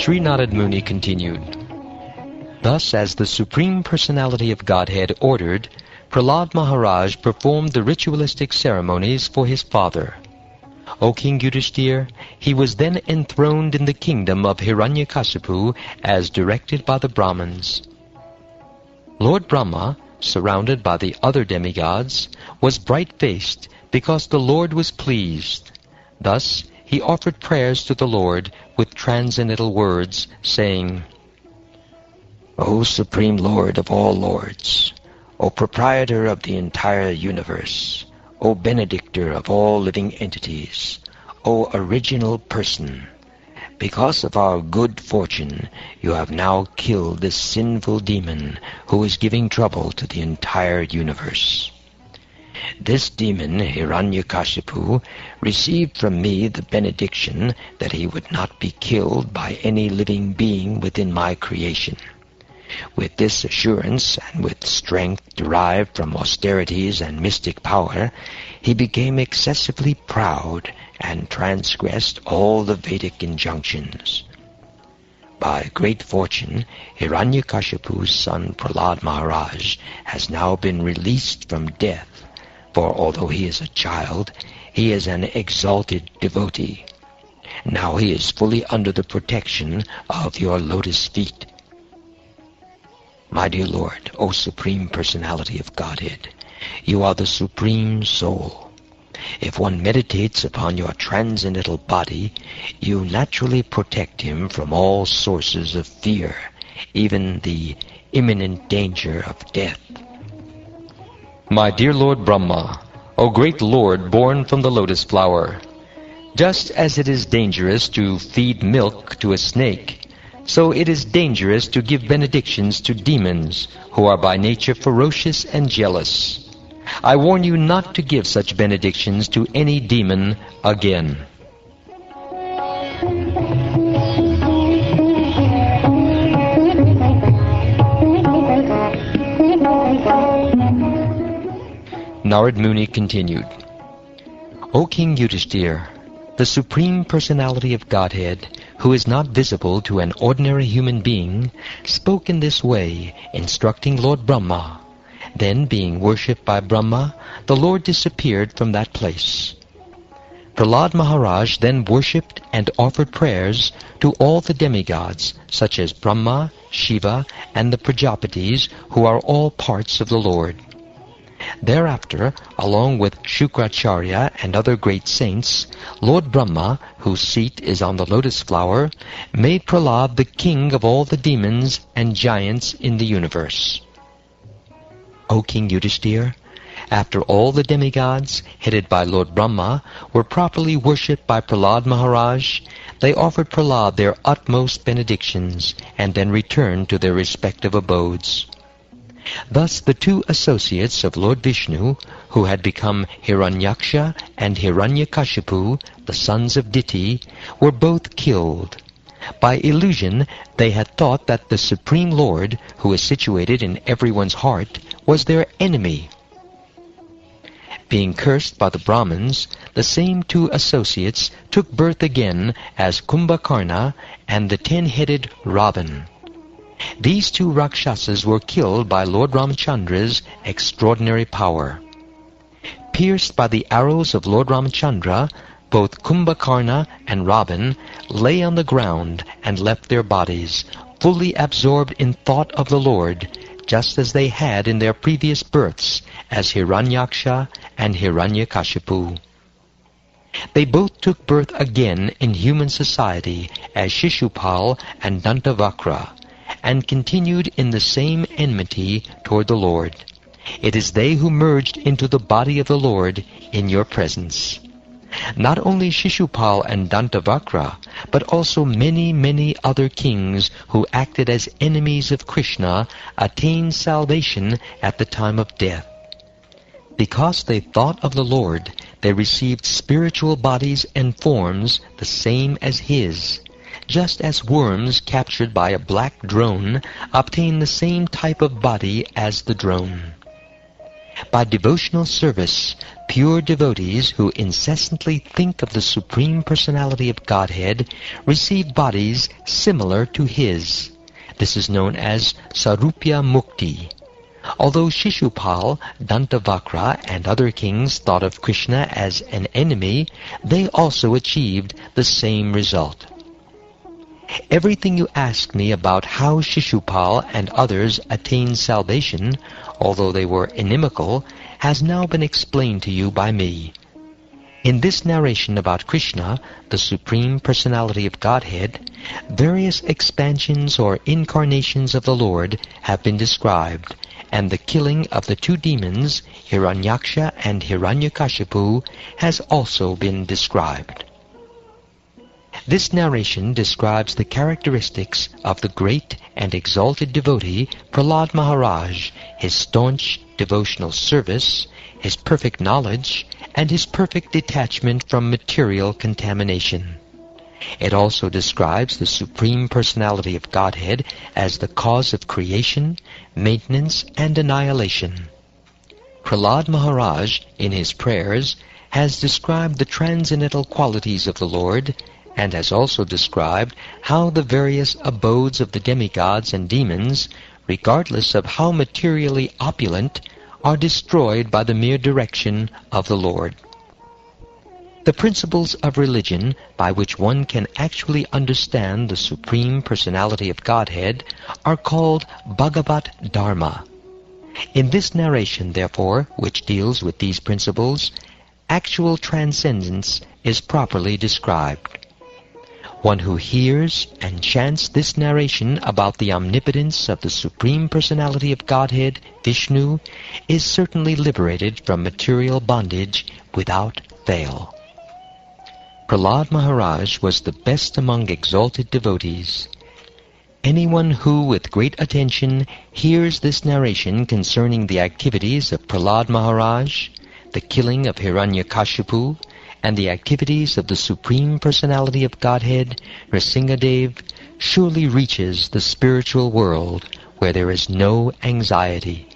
Sri Narad Muni continued, Thus, as the Supreme Personality of Godhead ordered, Prahlad Maharaj performed the ritualistic ceremonies for his father. O King Yudhishthir, he was then enthroned in the kingdom of Hiranyakashipu as directed by the Brahmins. Lord Brahma, surrounded by the other demigods, was bright-faced because the Lord was pleased. Thus he offered prayers to the Lord with transcendental words, saying, O Supreme Lord of all lords, O Proprietor of the entire universe, O Benedictor of all living entities, O Original Person, because of our good fortune, you have now killed this sinful demon who is giving trouble to the entire universe. This demon, Hiranyakashipu, received from me the benediction that he would not be killed by any living being within my creation. With this assurance, and with strength derived from austerities and mystic power, he became excessively proud and transgressed all the Vedic injunctions. By great fortune, Hiranyakashipu's son Prahlad Maharaj has now been released from death, for although he is a child, he is an exalted devotee. Now he is fully under the protection of your lotus feet. My dear Lord, O Supreme Personality of Godhead, you are the Supreme Soul. If one meditates upon your transcendental body, you naturally protect him from all sources of fear, even the imminent danger of death. My dear Lord Brahma, O great Lord born from the lotus flower, just as it is dangerous to feed milk to a snake, so it is dangerous to give benedictions to demons who are by nature ferocious and jealous. I warn you not to give such benedictions to any demon again. Narad Muni continued, O King Yudhishthir, the Supreme Personality of Godhead, who is not visible to an ordinary human being, spoke in this way, instructing Lord Brahma. Then, being worshipped by Brahma, the Lord disappeared from that place. Prahlad Maharaj then worshipped and offered prayers to all the demigods, such as Brahma, Shiva, and the Prajapatis, who are all parts of the Lord. Thereafter, along with Shukracharya and other great saints, Lord Brahma, whose seat is on the lotus flower, made Prahlad the king of all the demons and giants in the universe. O King Yudhishthir, after all the demigods, headed by Lord Brahma, were properly worshipped by Prahlad Maharaj, they offered Prahlad their utmost benedictions, and then returned to their respective abodes. Thus the two associates of Lord Vishnu, who had become Hiranyaksha and Hiranyakashipu, the sons of Diti, were both killed. By illusion, they had thought that the Supreme Lord, who is situated in everyone's heart, was their enemy. Being cursed by the Brahmins, the same two associates took birth again as Kumbhakarna and the 10-headed Ravan. These two Rakshasas were killed by Lord Ramachandra's extraordinary power. Pierced by the arrows of Lord Ramachandra, both Kumbhakarna and Ravan lay on the ground and left their bodies, fully absorbed in thought of the Lord, just as they had in their previous births as Hiranyaksha and Hiranyakashipu. They both took birth again in human society as Shishupal and Dantavakra, and continued in the same enmity toward the Lord. It is they who merged into the body of the Lord in your presence. Not only Shishupal and Dantavakra, but also many other kings who acted as enemies of Krishna attained salvation at the time of death. Because they thought of the Lord, they received spiritual bodies and forms the same as his, just as worms captured by a black drone obtain the same type of body as the drone. By devotional service, pure devotees who incessantly think of the Supreme Personality of Godhead receive bodies similar to His. This is known as Sarupya Mukti. Although Shishupal, Dantavakra, and other kings thought of Krishna as an enemy, they also achieved the same result. Everything you ask me about how Shishupal and others attained salvation, although they were inimical, has now been explained to you by me. In this narration about Krishna, the Supreme Personality of Godhead, various expansions or incarnations of the Lord have been described, and the killing of the two demons, Hiranyaksha and Hiranyakashipu, has also been described. This narration describes the characteristics of the great and exalted devotee Prahlad Maharaj, his staunch devotional service, his perfect knowledge, and his perfect detachment from material contamination. It also describes the Supreme Personality of Godhead as the cause of creation, maintenance, and annihilation. Prahlad Maharaj, in his prayers, has described the transcendental qualities of the Lord, and has also described how the various abodes of the demigods and demons, regardless of how materially opulent, are destroyed by the mere direction of the Lord. The principles of religion by which one can actually understand the Supreme Personality of Godhead are called Bhagavat Dharma. In this narration, therefore, which deals with these principles, actual transcendence is properly described. One who hears and chants this narration about the omnipotence of the Supreme Personality of Godhead, Vishnu, is certainly liberated from material bondage without fail. Prahlad Maharaj was the best among exalted devotees. Anyone who, with great attention, hears this narration concerning the activities of Prahlad Maharaj, the killing of Hiranyakashipu, and the activities of the Supreme Personality of Godhead, Nrsingadev, surely reaches the spiritual world where there is no anxiety.